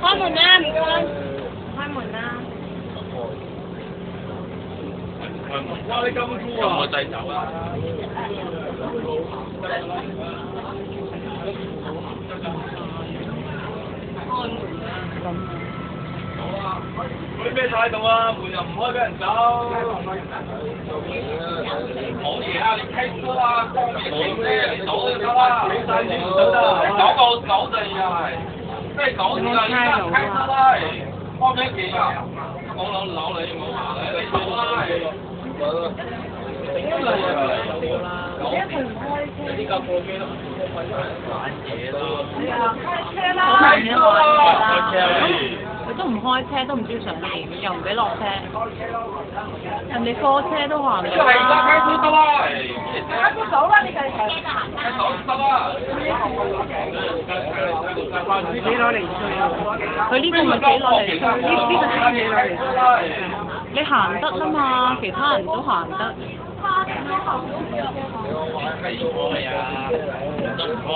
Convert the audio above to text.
開門啦，唔該。開門啦！哇！你咁粗啊！有冇掣走啊？嗰啲咩態度啊？門又唔開俾人走。冇嘢啊！你開車啊，光明正大，你走就得啦。你帶住唔走得。你搞個狗仔又係，即係狗仔啊！你得開車啦，幫咩嘢啊？我扭你冇話你走啦。呢架貨機都唔玩嘢咯。係啊，開車啦！開車啦！佢都唔開車，都唔知想點，又唔俾落車。人哋貨車都話唔得啦。開車得啦！開車走啦！你繼續。開手得啦！自己攞嚟吹啊！佢呢個咪自己攞嚟吹，呢個自己攞嚟吹。你行得啊嘛，其他人都行得。係啊，唔開。